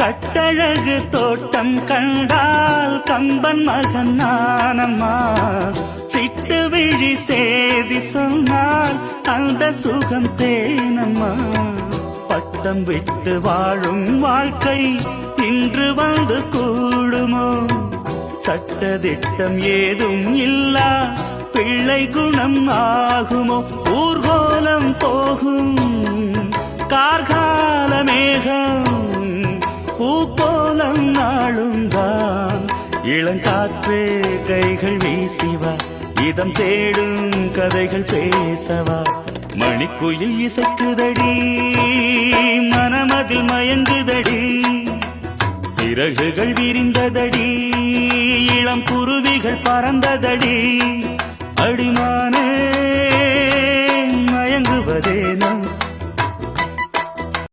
கட்டழகு தோட்டம் கண்டால் கம்பன் மகன் நானம்மா. சிட்டு விழி சேதி சொன்னால் அந்த சுகம் தேனம்மா. பட்டம் விட்டு வாழும் வாழ்க்கை இன்று வந்து கூடுமோ? சட்டதிட்டம் ஏதும் இல்லா பிள்ளை குணம் ஆகுமோ? ஊர்கோலம் போகும் கார்கால மேகம் பூக்கோலம் நாளும் தான். இளங்காற்றே கைகள் வீசிவா, இதம் தேடும் கதைகள் பேசவா. மணிக்குயில் இசைக்குதடி, மனமதில் மயங்குதடி. சிறகுகள் விரிந்ததடி, இளம் குருவிகள் பறந்ததடி. அடிமானே